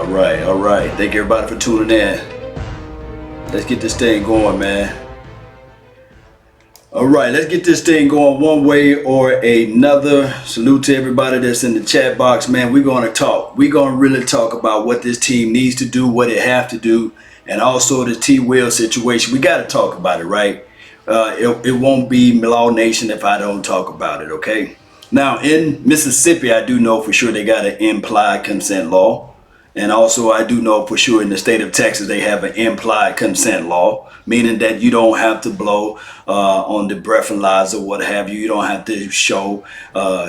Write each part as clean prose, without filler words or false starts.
All right. Thank everybody for tuning in. Let's get this thing going, man. All right, let's get this thing going one way or another. Salute to everybody that's in the chat box, man. We're going to talk. We're going to really talk about what this team needs to do, what it have to do, and also the T. Will situation. We got to talk about it, right? It won't be Law Nation if I don't talk about it, okay? Now, in Mississippi, I do know for sure they got an implied consent law. And also, I do know for sure in the state of Texas, they have an implied consent law, meaning that you don't have to blow on the breathalyzer or what have you. You don't have to show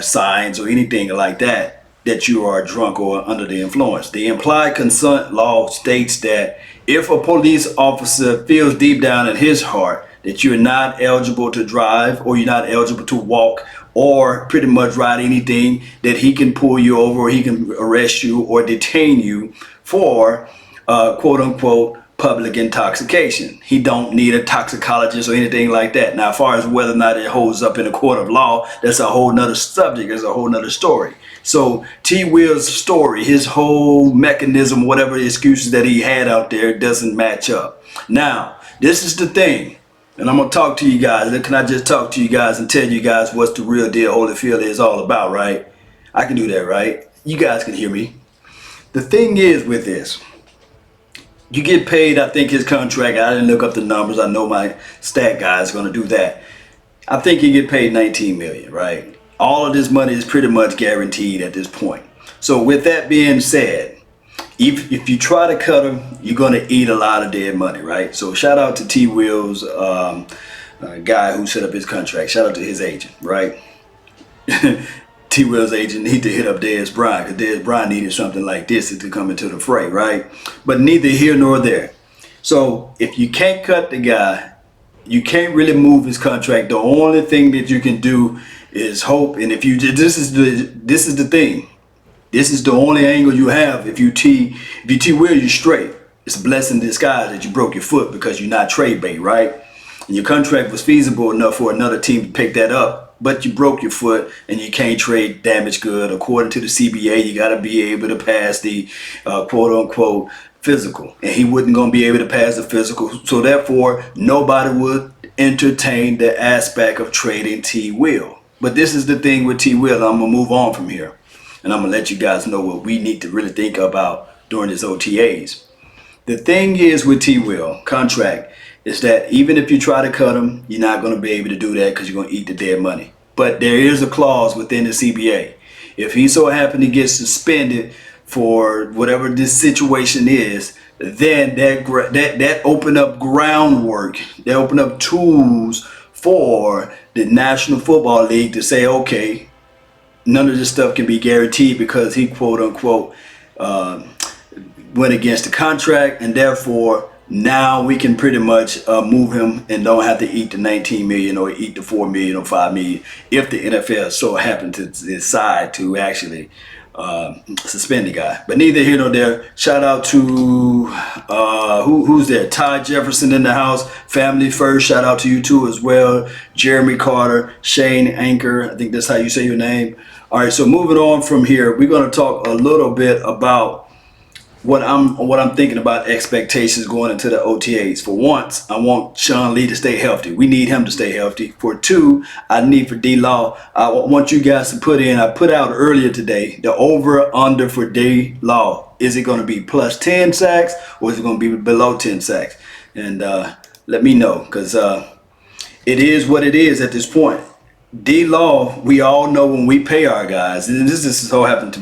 signs or anything like that you are drunk or under the influence. The implied consent law states that if a police officer feels deep down in his heart that you're not eligible to drive or you're not eligible to walk or pretty much ride anything, that he can pull you over or he can arrest you or detain you for quote unquote public intoxication. He don't need a toxicologist or anything like that. Now, as far as whether or not it holds up in a court of law, that's a whole nother subject. It's a whole nother story. So T. Will's story, his whole mechanism, whatever excuses that he had out there, doesn't match up. Now, this is the thing. And I'm going to talk to you guys. Can I just talk to you guys and tell you guys what's the real deal Holyfield is all about, right? I can do that, right? You guys can hear me. The thing is with this, you get paid, I think his contract, I didn't look up the numbers. I know my stat guy is going to do that. I think he get paid $19 million, right? All of this money is pretty much guaranteed at this point. So with that being said, if you try to cut him, you're going to eat a lot of dead money, right? So shout out to T. Will's guy who set up his contract. Shout out to his agent, right? T. Will's agent need to hit up Dez Bryant because Dez Bryant needed something like this to come into the fray, right? But neither here nor there. So if you can't cut the guy, you can't really move his contract. The only thing that you can do is hope. And if you this is the thing. This is the only angle you have. If you T Will, you're straight. It's a blessing in disguise that you broke your foot because you're not trade bait, right? And your contract was feasible enough for another team to pick that up, but you broke your foot and you can't trade damaged good. According to the CBA, you got to be able to pass the quote unquote physical, and he wasn't going to be able to pass the physical. So therefore, nobody would entertain the aspect of trading T. Will. But this is the thing with T. Will. I'm going to move on from here. And I'm going to let you guys know what we need to really think about during this OTAs. The thing is with T. Will contract is that even if you try to cut him, you're not going to be able to do that because you're going to eat the dead money. But there is a clause within the CBA. If he so happen to get suspended for whatever this situation is, then that open up groundwork, that open up tools for the National Football League to say, okay, none of this stuff can be guaranteed because he quote unquote went against the contract, and therefore now we can pretty much move him and don't have to eat the 19 million or eat the 4 million or 5 million if the NFL so happened to decide to actually suspend the guy. But neither here nor there. Shout out to who's there? Ty Jefferson in the house. Family first. Shout out to you too as well. Jeremy Carter, Shane Anchor. I think that's how you say your name. All right. So moving on from here, we're going to talk a little bit about what I'm thinking about expectations going into the OTAs. For once, I want Sean Lee to stay healthy. We need him to stay healthy. For two, I need for D-Law. I want you guys to put in, I put out earlier today, the over-under for D-Law. Is it going to be plus 10 sacks or is it going to be below 10 sacks? And let me know, because it is what it is at this point. D-Law, we all know when we pay our guys, and this is so happened to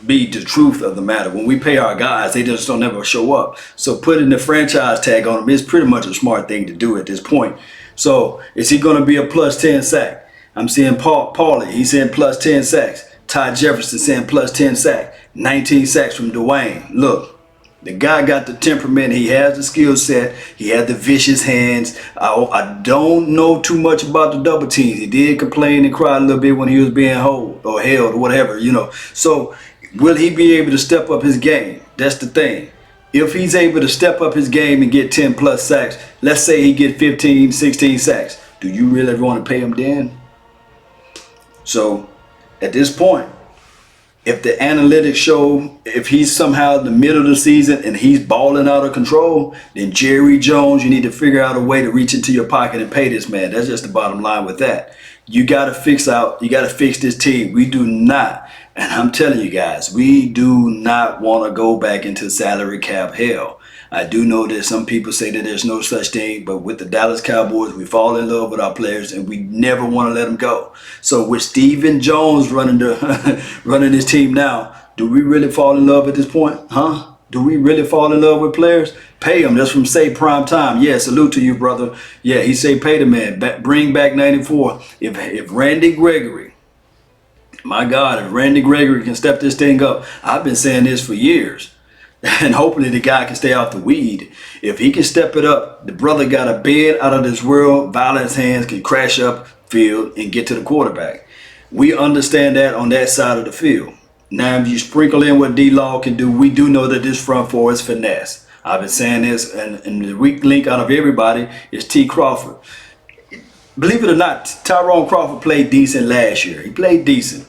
be the truth of the matter. When we pay our guys, they just don't ever show up. So putting the franchise tag on them is pretty much a smart thing to do at this point. So is he going to be a plus 10 sack? I'm seeing Paulie, he's saying plus 10 sacks. Ty Jefferson saying plus 10 sacks. 19 sacks from Dwayne. Look, the guy got the temperament. He has the skill set. He had the vicious hands. I don't know too much about the double teams. He did complain and cry a little bit when he was being held or whatever, you know. So will he be able to step up his game? That's the thing. If he's able to step up his game and get 10 plus sacks, let's say he get 15, 16 sacks, do you really want to pay him then? So at this point, if the analytics show if he's somehow in the middle of the season and he's balling out of control, then Jerry Jones, you need to figure out a way to reach into your pocket and pay this man. That's just the bottom line with that. You got to fix this team. We do not, and I'm telling you guys, we do not want to go back into salary cap hell. I do know that some people say that there's no such thing, but with the Dallas Cowboys, we fall in love with our players and we never want to let them go. So with Stephen Jones running running this team now, do we really fall in love at this point? Huh? Do we really fall in love with players? Pay them. That's from Say Prime Time. Yeah, salute to you, brother. Yeah, he say pay the man. Bring back 94. If Randy Gregory, my God, if Randy Gregory can step this thing up, I've been saying this for years. And hopefully the guy can stay off the weed. If he can step it up, the brother got a bed out of this world, violence hands, can crash up field and get to the quarterback. We understand that on that side of the field. Now, if you sprinkle in what D-Law can do, we do know that this front four is finesse. I've been saying this, and the weak link out of everybody is T. Crawford. Believe it or not, Tyrone Crawford played decent last year. He played decent.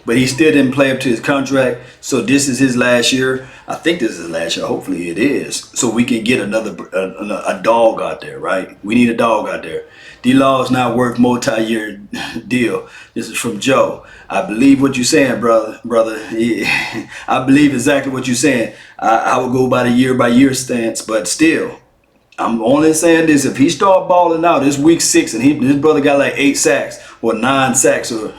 But he still didn't play up to his contract, so this is his last year. I think this is his last year. Hopefully it is, so we can get a dog out there, right? We need a dog out there. D-Law is not worth multi-year deal. This is from Joe. I believe what you're saying, brother. I believe exactly what you're saying. I would go by the year stance, but still, I'm only saying this: if he start balling out, it's week 6, and his brother got like 8 sacks or 9 sacks or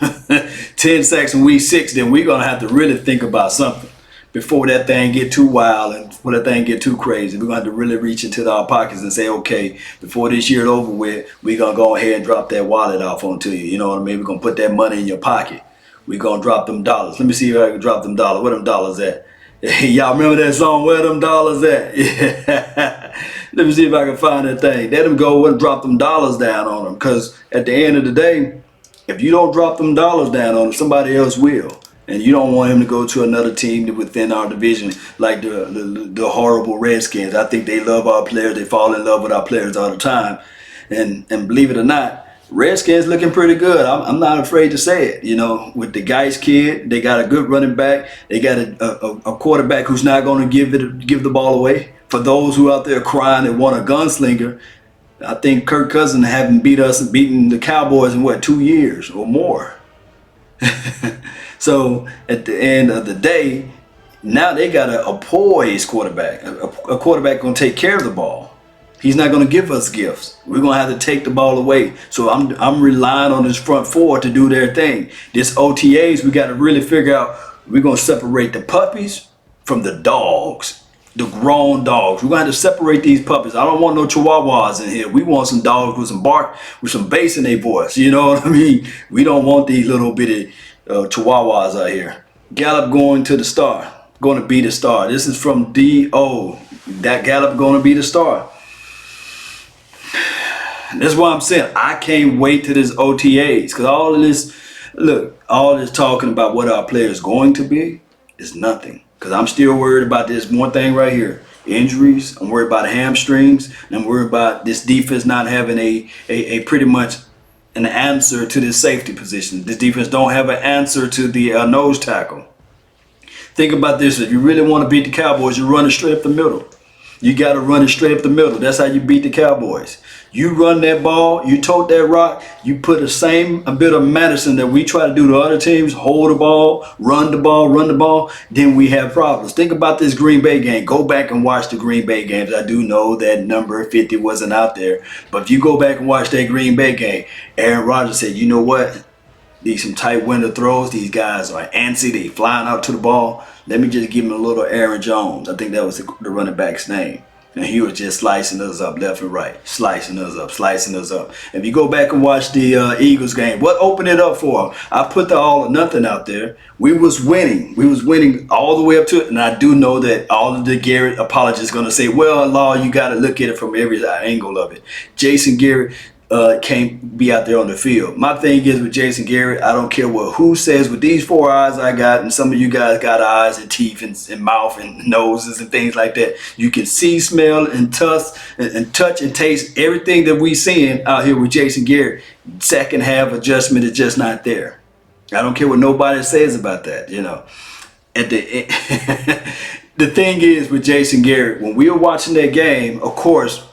10 sacks in week 6, then we're gonna have to really think about something before that thing get too wild and before that thing get too crazy. We're gonna have to really reach into our pockets and say, okay, before this year is over with, we're gonna go ahead and drop that wallet off onto you. You know what I mean? We're gonna put that money in your pocket. We're gonna drop them dollars. Let me see if I can drop them dollars. Where them dollars at? Y'all remember that song, Where Them Dollars At? Yeah. Let me see if I can find that thing. Let them go and drop them dollars down on them. Because at the end of the day, if you don't drop them dollars down on them, somebody else will. And you don't want him to go to another team within our division like the horrible Redskins. I think they love our players. They fall in love with our players all the time. And believe it or not, Redskins looking pretty good. I'm not afraid to say it. You know, with the Geist kid, they got a good running back. They got a quarterback who's not going to give the ball away. For those who out there crying and want a gunslinger, I think Kirk Cousins haven't beaten the Cowboys in 2 years or more. So at the end of the day, now they got a poised quarterback, a quarterback going to take care of the ball. He's not going to give us gifts. We're going to have to take the ball away. So I'm relying on this front four to do their thing. This OTAs, we got to really figure out, we're going to separate the puppies from the dogs, the grown dogs. We're going to have to separate these puppies. I don't want no chihuahuas in here. We want some dogs with some bark, with some bass in their voice. You know what I mean? We don't want these little bitty chihuahuas out here. Gallup going to the star. Going to be the star. This is from D.O. That Gallup going to be the star. That's why I'm saying I can't wait to this OTAs, because all this talking about what our players going to be is nothing. Because I'm still worried about this one thing right here: injuries. I'm worried about hamstrings, and I'm worried about this defense not having a pretty much an answer to this safety position. This defense don't have an answer to the nose tackle. Think about this: if you really want to beat the Cowboys, you run it straight up the middle. You got to run it straight up the middle. That's how you beat the Cowboys. You run that ball, you tote that rock, you put a bit of medicine that we try to do to other teams: hold the ball, run the ball, then we have problems. Think about this Green Bay game. Go back and watch the Green Bay games. I do know that number 50 wasn't out there, but if you go back and watch that Green Bay game, Aaron Rodgers said, you know what? These some tight window throws. These guys are antsy. They flying out to the ball. Let me just give him a little Aaron Jones. I think that was the running back's name. And he was just slicing us up left and right. Slicing us up. If you go back and watch the Eagles game, what opened it up for them? I put the all or nothing out there. We was winning. We was winning all the way up to it. And I do know that all of the Garrett apologists going to say, well, Law, you got to look at it from every angle of it. Jason Garrett can't be out there on the field. My thing is with Jason Garrett, I don't care who says, with these 4 eyes I got, and some of you guys got eyes and teeth and mouth and noses and things like that. You can see, smell, and touch and taste everything that we seeing out here with Jason Garrett. Second half adjustment is just not there. I don't care what nobody says about that, you know. At the the thing is with Jason Garrett, when we were watching that game, of course,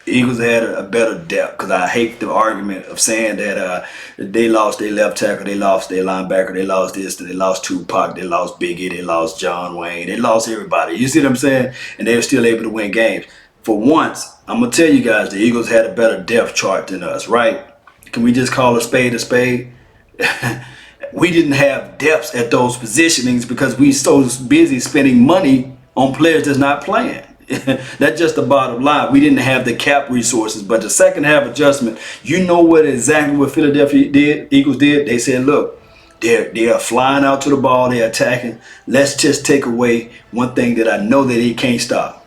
Eagles had a better depth, because I hate the argument of saying that they lost their left tackle, they lost their linebacker, they lost this, they lost Tupac, they lost Biggie, they lost John Wayne, they lost everybody. You see what I'm saying? And they were still able to win games. For once, I'm going to tell you guys, the Eagles had a better depth chart than us, right? Can we just call a spade a spade? We didn't have depths at those positionings because we so busy spending money on players that's not playing. That's just the bottom line. We didn't have the cap resources. But the second half adjustment, you know what exactly what Philadelphia did, Eagles did? They said, look, they are flying out to the ball, they're attacking. Let's just take away one thing that I know that he can't stop.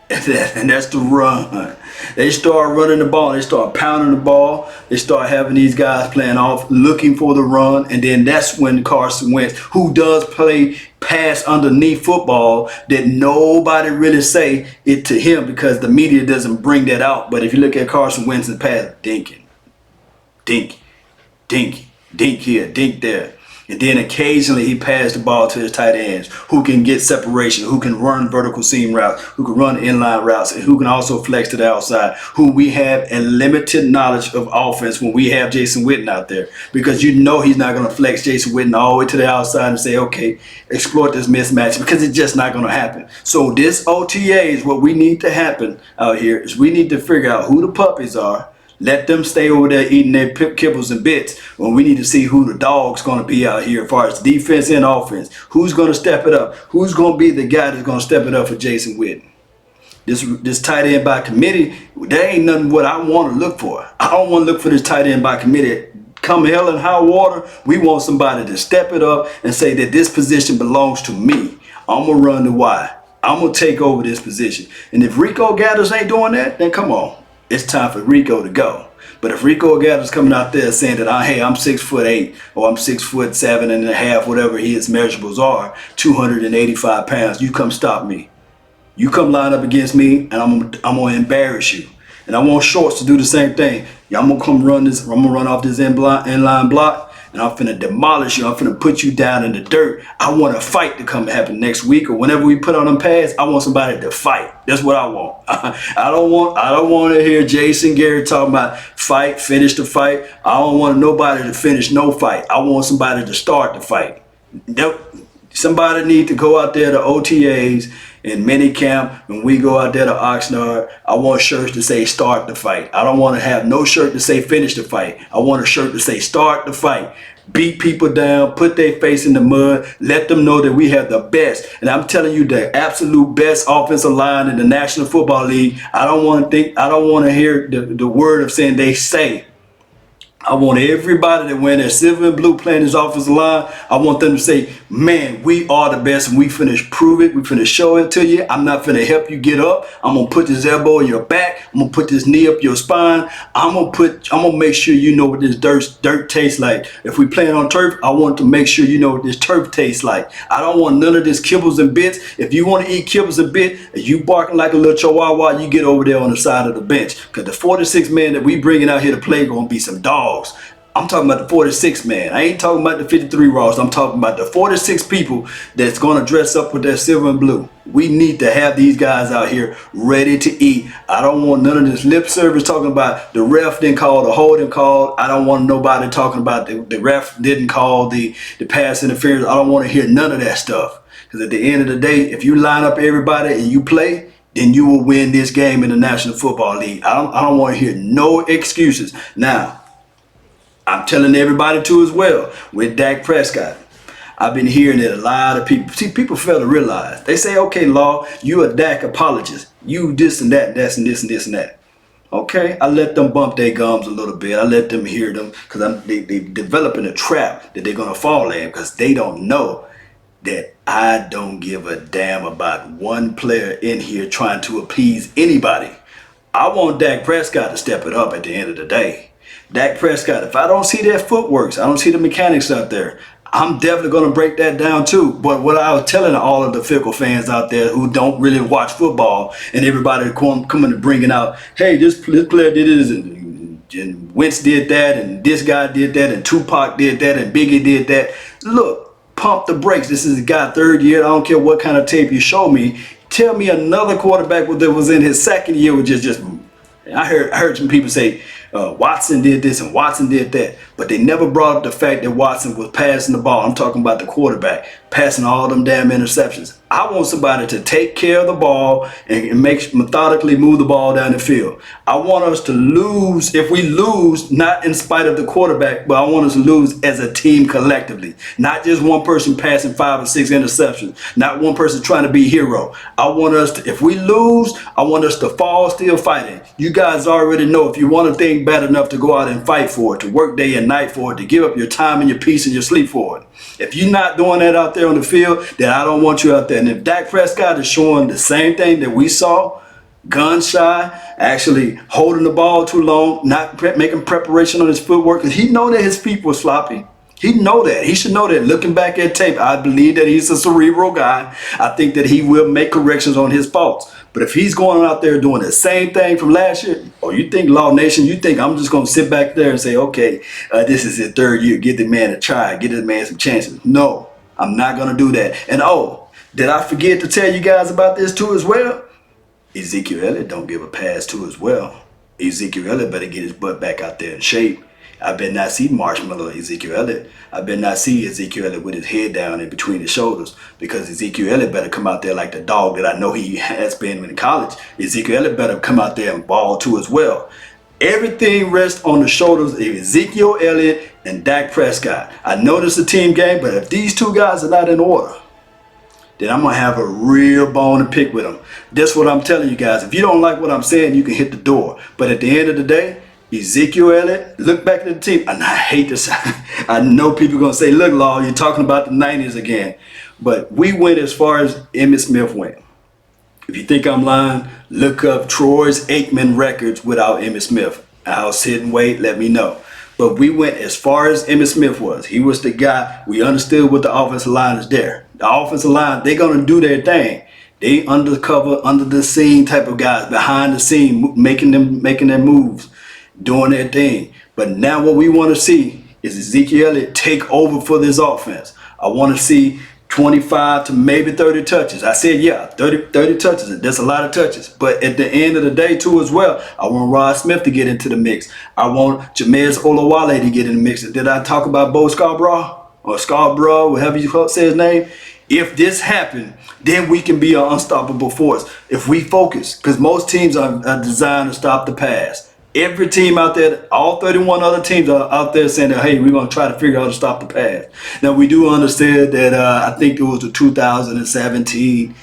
And that's the run. They start running the ball. They start pounding the ball. They start having these guys playing off, looking for the run. And then that's when Carson Wentz, who does play pass underneath football, that nobody really say it to him because the media doesn't bring that out. But if you look at Carson Wentz's pass, dinking, dink, dink, dink here, dink there. And then occasionally he passed the ball to his tight ends who can get separation, who can run vertical seam routes, who can run inline routes, and who can also flex to the outside, who we have a limited knowledge of offense when we have Jason Witten out there. Because you know he's not going to flex Jason Witten all the way to the outside and say, okay, exploit this mismatch, because it's just not going to happen. So this OTA is what we need to happen out here is we need to figure out who the puppies are. Let them stay over there eating their kibbles and bits when we need to see who the dog's going to be out here as far as defense and offense. Who's going to step it up? Who's going to be the guy that's going to step it up for Jason Witten? This tight end by committee, that ain't nothing what I want to look for. I don't want to look for this tight end by committee. Come hell and high water, we want somebody to step it up and say that this position belongs to me. I'm going to run the Y. I'm going to take over this position. And if Rico Gathers ain't doing that, then come on. It's time for Rico to go. But if Rico Gathers coming out there saying that, hey, I'm 6'8", or I'm 6'7.5", whatever his measurables are, 285 pounds, you come stop me. You come line up against me, and I'm gonna embarrass you. And I want Shorts to do the same thing. Yeah, I'm gonna come run this. I'm gonna run off this inline block, and I'm finna demolish you. I'm finna put you down in the dirt. I want a fight to come happen next week, or whenever we put on them pads. I want somebody to fight. That's what I want. I don't want to hear Jason Garrett talking about fight, finish the fight. I don't want nobody to finish no fight. I want somebody to start the fight. Somebody need to go out there to OTAs in minicamp. When we go out there to Oxnard, I want shirts to say start the fight. I don't want to have no shirt to say finish the fight. I want a shirt to say start the fight. Beat people down, put their face in the mud, let them know that we have the best. And I'm telling you, the absolute best offensive line in the National Football League. I don't want to hear the word of saying they say. I want everybody that wear their silver and blue playing this offensive line. I want them to say, man, we are the best, and we finna prove it. We finna show it to you. I'm not finna help you get up. I'm gonna put this elbow in your back. I'm gonna put this knee up your spine. I'm gonna make sure you know what this dirt tastes like. If we playing on turf, I want to make sure you know what this turf tastes like. I don't want none of this kibbles and bits. If you want to eat kibbles and bits, and you barking like a little chihuahua, you get over there on the side of the bench. Because the 46 man that we bringing out here to play gonna be some dogs. I'm talking about the 46 man. I ain't talking about the 53 Ross. I'm talking about the 46 people that's going to dress up with that silver and blue. We need to have these guys out here ready to eat. I don't want none of this lip service talking about the ref didn't call, the holding call. I don't want nobody talking about the ref didn't call the pass interference. I don't want to hear none of that stuff. Because at the end of the day, if you line up everybody and you play, then you will win this game in the National Football League. I don't want to hear no excuses. Now, I'm telling everybody too as well, with Dak Prescott, I've been hearing that a lot of people, people fail to realize. They say, okay, Law, you a Dak apologist. You this and that, that's and this and this and that. Okay, I let them bump their gums a little bit. I let them hear them because they developing a trap that they're going to fall in because they don't know that I don't give a damn about one player in here trying to appease anybody. I want Dak Prescott to step it up at the end of the day. Dak Prescott, if I don't see that footwork, I don't see the mechanics out there, I'm definitely going to break that down too. But what I was telling all of the fickle fans out there who don't really watch football and everybody coming to bringing out, hey, this player did this, and and Wentz did that, and this guy did that, and Tupac did that, and Biggie did that. Look, pump the brakes. This is the guy third year. I don't care what kind of tape you show me. Tell me another quarterback that was in his second year was just. I heard some people say Watson did this and Watson did that, but they never brought up the fact that Watson was passing the ball. I'm talking about the quarterback passing all them damn interceptions. I want somebody to take care of the ball and methodically move the ball down the field. I want us to lose. If we lose, not in spite of the quarterback, but I want us to lose as a team collectively. Not just one person passing 5 or 6 interceptions. Not one person trying to be hero. I want us to, if we lose, I want us to fall still fighting. You guys already know if you want a thing bad enough to go out and fight for it, to work day and night for it, to give up your time and your peace and your sleep for it. If you're not doing that out there on the field, then I don't want you out there. And if Dak Prescott is showing the same thing that we saw, gun shy, actually holding the ball too long, not making preparation on his footwork, because he know that his feet were sloppy. He know that. He should know that. Looking back at tape, I believe that he's a cerebral guy. I think that he will make corrections on his faults. But if he's going out there doing the same thing from last year, or you think, Law Nation, you think I'm just going to sit back there and say, okay, this is his third year. Give the man a try. Give the man some chances. No, I'm not going to do that. And did I forget to tell you guys about this too as well? Ezekiel Elliott don't give a pass too as well. Ezekiel Elliott better get his butt back out there in shape. I better not see Marshmallow Ezekiel Elliott. I better not see Ezekiel Elliott with his head down in between his shoulders, because Ezekiel Elliott better come out there like the dog that I know he has been in college. Ezekiel Elliott better come out there and ball too as well. Everything rests on the shoulders of Ezekiel Elliott and Dak Prescott. I know this is a team game, but if these two guys are not in order, then I'm going to have a real bone to pick with them. That's what I'm telling you guys. If you don't like what I'm saying, you can hit the door. But at the end of the day, Ezekiel Elliott, look back at the team. And I hate this. I know people are going to say, look, Law, you're talking about the 90s again. But we went as far as Emmitt Smith went. If you think I'm lying, look up Troy's Aikman records without Emmitt Smith. I'll sit and wait. Let me know. But we went as far as Emmitt Smith was. He was the guy. We understood what the offensive line is there. The offensive line, they're going to do their thing. They undercover, under the scene type of guys, behind the scene, making their moves, doing their thing. But now what we want to see is Ezekiel Elliott take over for this offense. I want to see 25 to maybe 30 touches. I said, yeah, 30 touches. That's a lot of touches. But at the end of the day, too, as well, I want Rod Smith to get into the mix. I want Jameis Olawale to get in the mix. Did I talk about Bo Scarborough? Or Scarborough, whatever you say his name? If this happened, then we can be an unstoppable force. If we focus, because most teams are designed to stop the pass. Every team out there, all 31 other teams are out there saying that, hey, we're going to try to figure out how to stop the pass. Now, we do understand that I think it was the 2017,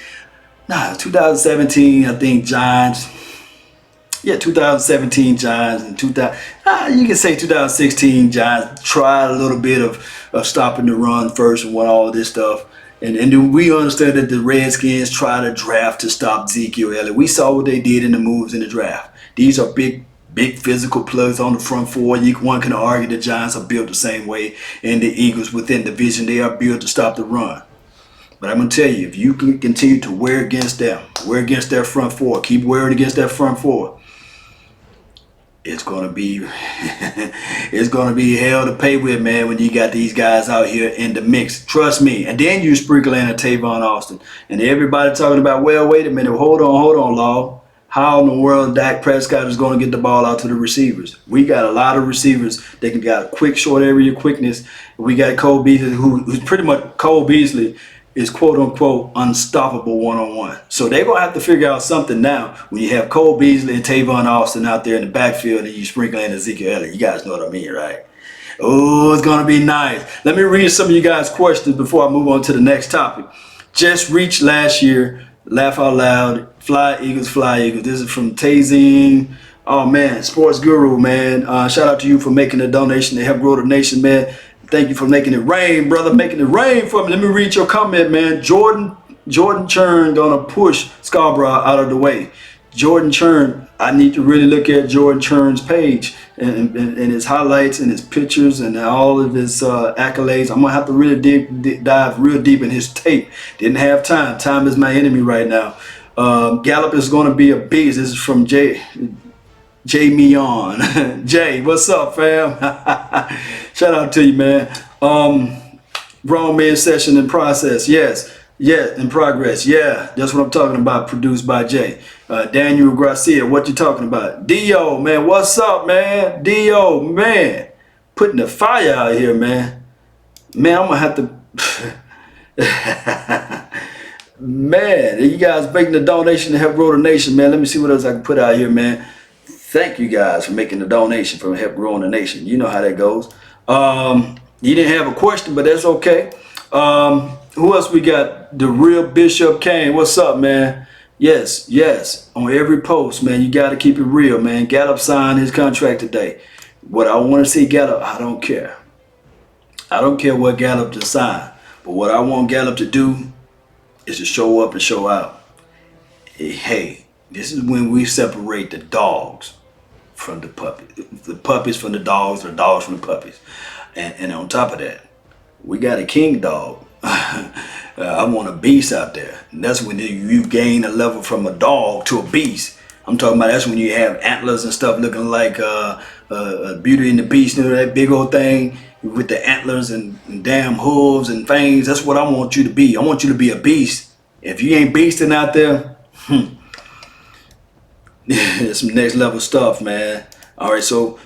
I think Giants. Yeah, 2017 Giants and you can say 2016 Giants tried a little bit of stopping the run first and all of this stuff. And then we understand that the Redskins try to draft to stop Ezekiel Elliott. We saw what they did in the moves in the draft. These are big physical plugs on the front four. One can argue the Giants are built the same way, and the Eagles within division, they are built to stop the run. But I'm going to tell you, if you can continue to wear against them, wear against their front four, keep wearing against that front four, it's gonna be hell to pay with, man, when you got these guys out here in the mix. Trust me. And then you sprinkle in a Tavon Austin. And everybody talking about, well, wait a minute, hold on, Law. How in the world Dak Prescott is going to get the ball out to the receivers? We got a lot of receivers that can got a quick, short area quickness. We got Cole Beasley, who's pretty much, Cole Beasley is quote-unquote unstoppable one-on-one. So they're going to have to figure out something now when you have Cole Beasley and Tavon Austin out there in the backfield and you sprinkle in Ezekiel Elliott. You guys know what I mean, right? Oh, it's going to be nice. Let me read some of you guys' questions before I move on to the next topic. Just reached last year. Laugh out loud. Fly Eagles, fly Eagles. This is from Tazine. Oh, man, Sports Guru, man. Shout out to you for making a donation to help grow the nation, man. Thank you for making it rain, brother. Making it rain for me. Let me read your comment, man. Jordan Churn gonna push Scarborough out of the way. Jordan Churn, I need to really look at Jordan Churn's page and his highlights and his pictures and all of his accolades. I'm gonna have to really dive real deep in his tape. Didn't have time. Time is my enemy right now. Gallup is gonna be a beast. This is from Me on. Jay, what's up, fam? Shout out to you, man. Wrong man session in process. Yes. Yeah, in progress. Yeah, that's what I'm talking about. Produced by Jay. Daniel Gracia, what you talking about? Dio, man, what's up, man? Dio, man. Putting the fire out here, man. Man, I'm gonna have to man, you guys making the donation to help grow the nation, man. Let me see what else I can put out here, man. Thank you guys for making the donation for help growing the nation. You know how that goes. You didn't have a question, but that's okay. Who else we got? The real Bishop Kane. What's up, man? Yes, yes. On every post, man, you got to keep it real, man. Gallup signed his contract today. What I want to see Gallup, I don't care. I don't care what Gallup to sign. But what I want Gallup to do is to show up and show out. Hey, this is when we separate the dogs from the puppies. The puppies from the dogs from the puppies. And on top of that, we got a king dog. I want a beast out there. And that's when you gain a level from a dog to a beast. I'm talking about that's when you have antlers and stuff looking like Beauty and the Beast, you know, that big old thing with the antlers and damn hooves and fangs. That's what I want you to be. I want you to be a beast. If you ain't beasting out there, it's some next level stuff, man. All right, so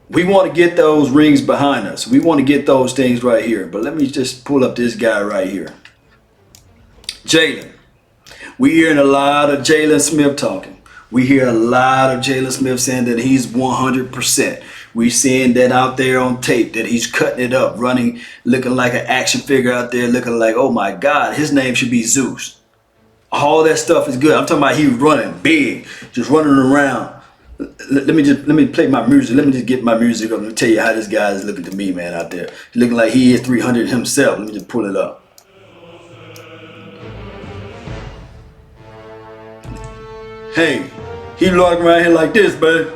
we want to get those rings behind us. We want to get those things right here. But let me just pull up this guy right here. Jaylon. We hearing a lot of Jaylon Smith talking. We hear a lot of Jaylon Smith saying that he's 100%. We seeing that out there on tape, that he's cutting it up, running, looking like an action figure out there, looking like, oh my God, his name should be Zeus. All that stuff is good. I'm talking about he running big, just running around. Let me play my music. Let me just get my music up and tell you how this guy is looking to me, man, out there. He's looking like he is 300 himself. Let me just pull it up. Hey, he walking around here like this, baby.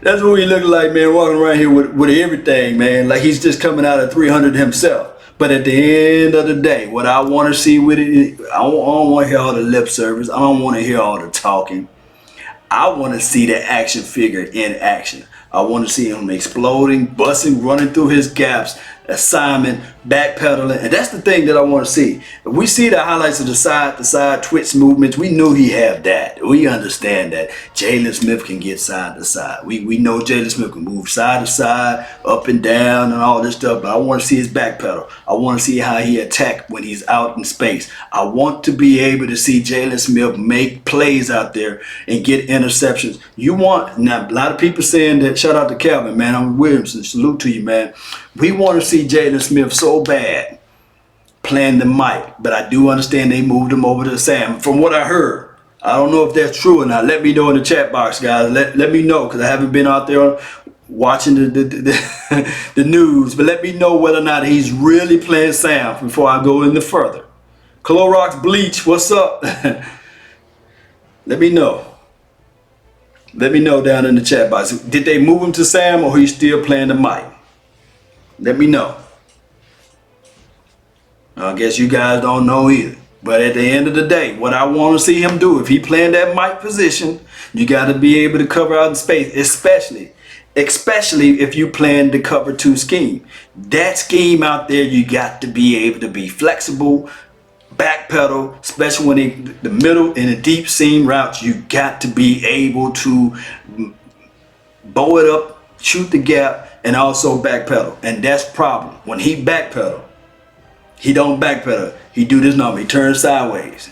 That's what he looking like, man, walking around here with everything, man. Like he's just coming out of 300 himself. But at the end of the day, what I want to see with it, I don't want to hear all the lip service. I don't want to hear all the talking. I want to see the action figure in action. I want to see him exploding, busting, running through his gaps, assignment, backpedaling. And that's the thing that I want to see. If we see the highlights of the side twitch movements, we knew he had that. We understand that Jaylon Smith can get side to side. We know Jaylon Smith can move side to side, up and down and all this stuff. But I want to see his backpedal. I want to see how he attack when he's out in space. I want to be able to see Jaylon Smith make plays out there and get interceptions. Now a lot of people saying that, shout out to Calvin, man. I'm Williamson. Salute to you, man. We want to see Jaylon Smith so bad playing the mic, but I do understand they moved him over to Sam. From what I heard, I don't know if that's true or not. Let me know in the chat box, guys. Let me know, because I haven't been out there watching the news. But let me know whether or not he's really playing Sam before I go any further. Clorox Bleach, what's up? Let me know. Let me know down in the chat box. Did they move him to Sam, or he's still playing the mic? Let me know. I guess you guys don't know either. But at the end of the day, what I want to see him do, if he playing that mic position, you got to be able to cover out in space, especially if you plan the cover 2 scheme. That scheme out there, you got to be able to be flexible, backpedal, especially when the middle and the deep seam routes, you got to be able to bow it up, shoot the gap, and also backpedal. And that's the problem. When he backpedal, he don't backpedal. He do this number. He turns sideways.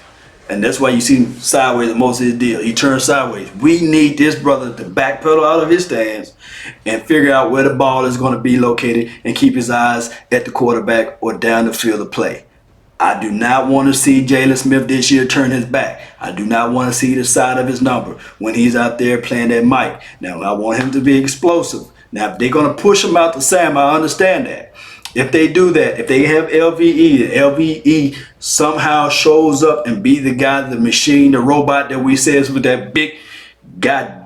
And that's why you see him sideways in most of his deal. He turns sideways. We need this brother to backpedal out of his stance and figure out where the ball is going to be located and keep his eyes at the quarterback or down the field of play. I do not want to see Jaylon Smith this year turn his back. I do not want to see the side of his number when he's out there playing that mic. Now, I want him to be explosive. Now, if they're going to push him out to Sam, I understand that. If they do that, if they have LVE, and LVE somehow shows up and be the guy, the machine, the robot that we says with that big guy,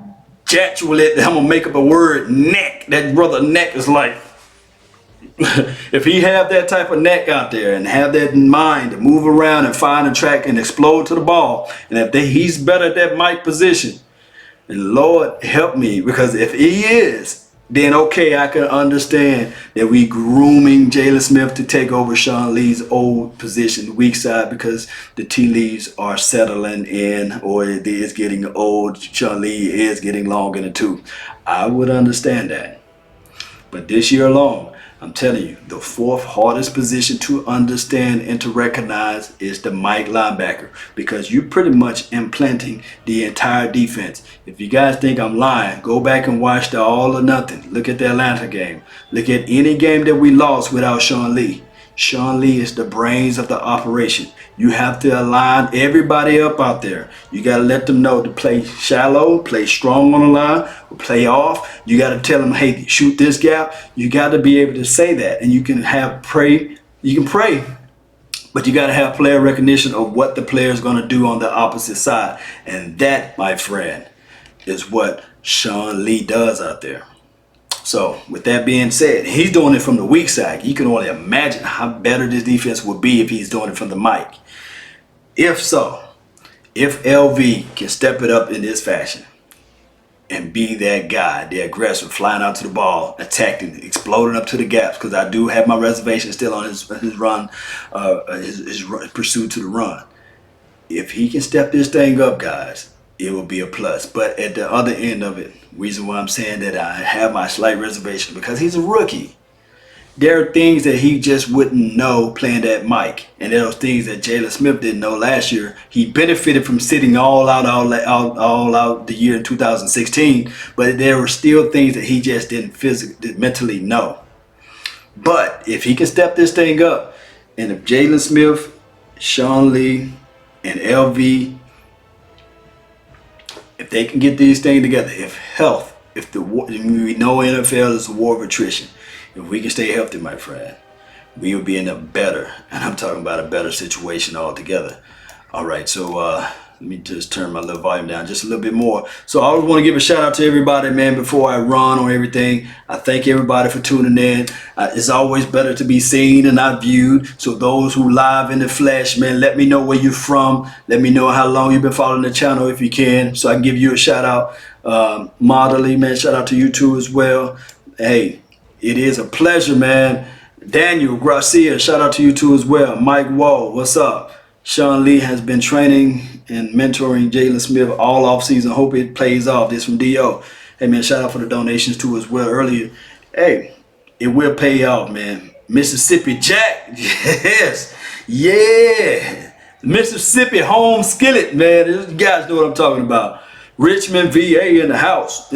I'm going to make up a word, neck. That brother neck is like, If he have that type of neck out there and have that in mind to move around and find a track and explode to the ball, and if he's better at that Mike position, and Lord help me, because if he is, then okay, I can understand that we grooming Jaylon Smith to take over Sean Lee's old position, weak side, because the tea leaves are settling in, or it is getting old. Sean Lee is getting long in the tooth. I would understand that. But this year alone, I'm telling you, the fourth hardest position to understand and to recognize is the Mike linebacker, because you're pretty much implanting the entire defense. If you guys think I'm lying, go back and watch the All or Nothing. Look at the Atlanta game. Look at any game that we lost without Sean Lee. Sean Lee is the brains of the operation. You have to align everybody up out there. You got to let them know to play shallow, play strong on the line, or play off. You got to tell them, hey, shoot this gap. You got to be able to say that. And you can pray, but you got to have player recognition of what the player is going to do on the opposite side. And that, my friend, is what Sean Lee does out there. So with that being said, he's doing it from the weak side. You can only imagine how better this defense would be if he's doing it from the mic. If so, if LV can step it up in this fashion and be that guy, the aggressor, flying out to the ball, attacking, exploding up to the gaps, because I do have my reservations still on his run, his pursuit to the run. If he can step this thing up, guys, it will be a plus. But at the other end of it, reason why I'm saying that I have my slight reservation, because he's a rookie. There are things that he just wouldn't know playing that mic, and there are things that Jaylon Smith didn't know last year. He benefited from sitting all out the year in 2016, but there were still things that he just didn't mentally know. But if he can step this thing up, and if Jaylon Smith, Sean Lee, and LV, if they can get these things together, if health, we know NFL is a war of attrition. If we can stay healthy, my friend, we will be in a better, and I'm talking about a better situation altogether. All right, so let me just turn my little volume down just a little bit more. So I always want to give a shout out to everybody, man, before I run on everything. I thank everybody for tuning in. It's always better to be seen and not viewed. So those who live in the flesh, man, let me know where you're from. Let me know how long you've been following the channel if you can, so I can give you a shout out. Moderately, man, shout out to you too as well. Hey, it is a pleasure, man. Daniel Gracia, shout out to you too as well. Mike Wall, what's up? Sean Lee has been training and mentoring Jaylon Smith all offseason. Hope it plays off. This from D.O. Hey, man, shout out for the donations too as well earlier. Hey, it will pay off, man. Mississippi Jack, yes, yeah. Mississippi home skillet, man. You guys know what I'm talking about. Richmond, VA in the house.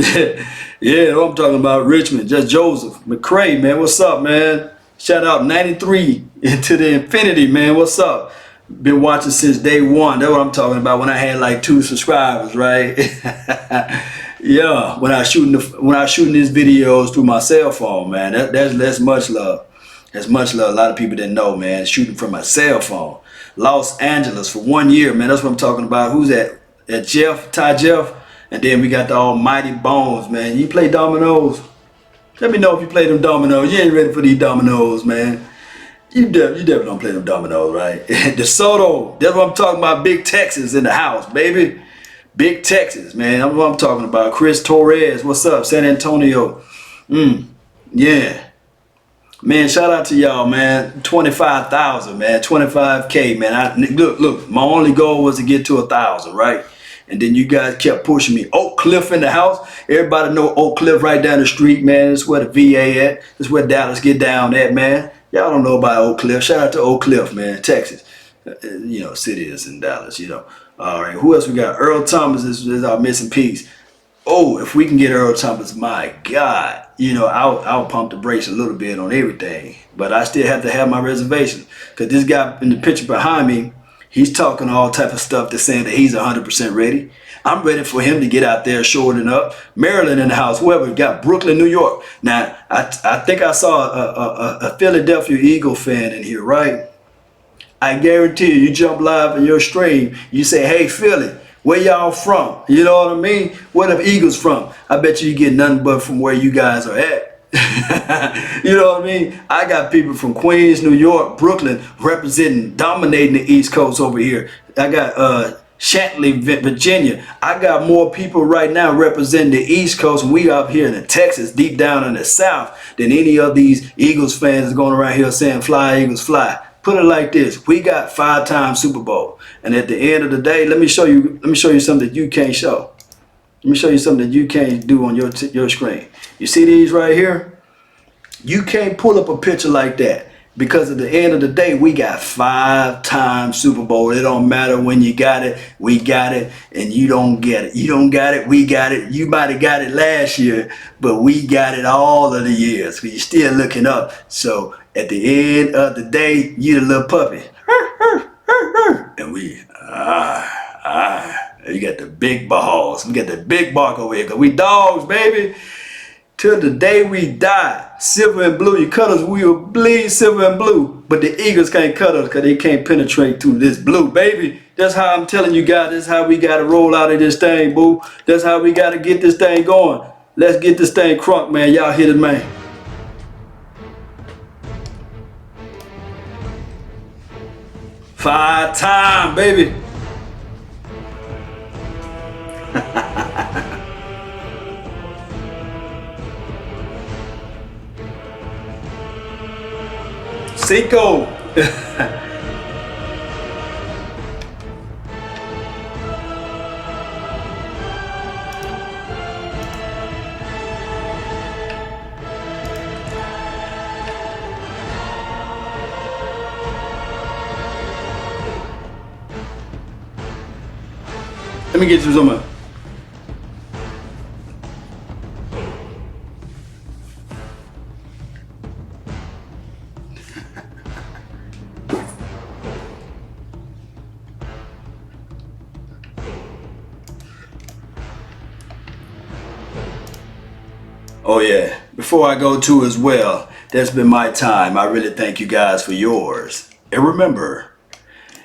Yeah, what I'm talking about, Richmond. Just Joseph McCray, man. What's up, man? Shout out 93 into the infinity, man. What's up? Been watching since day one. That's what I'm talking about. When I had like 2 subscribers, right? Yeah, when I was shooting these videos through my cell phone, man. That's much love. That's much love. A lot of people didn't know, man. Shooting from my cell phone. Los Angeles for 1 year, man. That's what I'm talking about. Who's that? That Ty Jeff. And then we got the almighty Bones, man. You play dominoes? Let me know if you play them dominoes. You ain't ready for these dominoes, man. You definitely don't play them dominoes, right? DeSoto, that's what I'm talking about. Big Texas in the house, baby. Big Texas, man. That's what I'm talking about. Chris Torres, what's up? San Antonio. Yeah. Man, shout out to y'all, man. 25,000, man. 25K, man. Look, my only goal was to get to 1,000, right? And then you guys kept pushing me. Oak Cliff in the house. Everybody know Oak Cliff right down the street, man. That's where the VA at. That's where Dallas get down at, man. Y'all don't know about Oak Cliff. Shout out to Oak Cliff, man. Texas. You know, city is in Dallas, you know. All right, who else we got? Earl Thomas is our missing piece. Oh, if we can get Earl Thomas, my God. You know, I'll pump the brakes a little bit on everything. But I still have to have my reservations. Because this guy in the picture behind me, he's talking all type of stuff that's saying that he's 100% ready. I'm ready for him to get out there shorting up. Maryland in the house, whoever got Brooklyn, New York. Now, I think I saw a Philadelphia Eagle fan in here, right? I guarantee you jump live in your stream, you say, hey, Philly, where y'all from? You know what I mean? Where the Eagles from? I bet you get nothing but from where you guys are at. You know what I mean? I got people from Queens, New York, Brooklyn representing, dominating the East Coast over here. I got Chantilly, Virginia. I got more people right now representing the East Coast, and we up here in the Texas, deep down in the South, than any of these Eagles fans going around here saying "Fly, Eagles, fly." Put it like this: we got 5-time Super Bowl, and at the end of the day, let me show you something that you can't show. Let me show you something that you can't do on your screen. You see these right here? You can't pull up a picture like that, because at the end of the day, we got 5-time Super Bowl. It don't matter when you got it, we got it, and you don't get it. You don't got it, we got it. You might have got it last year, but we got it all of the years. You're still looking up. So at the end of the day, you the little puppy. And we, you got the big balls. We got the big bark over here, because we dogs, baby. Till the day we die, silver and blue, you cut us, we will bleed silver and blue. But the Eagles can't cut us because they can't penetrate through this blue, baby. That's how I'm telling you guys, that's how we got to roll out of this thing, boo. That's how we got to get this thing going. Let's get this thing crunk, man. Y'all hit it, man. Five time, baby. Cinco. Let me get you some. Oh yeah, before I go to as well, that's been my time. I really thank you guys for yours. And remember,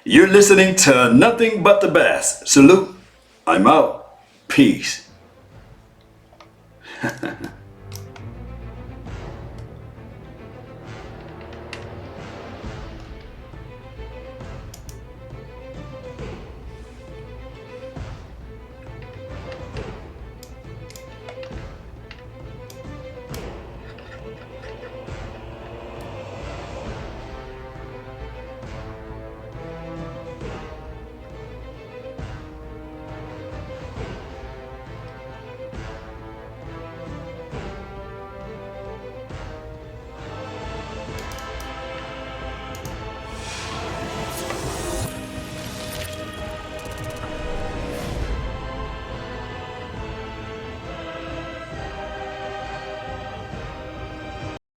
you're listening to nothing but the best. Salute. I'm out. Peace.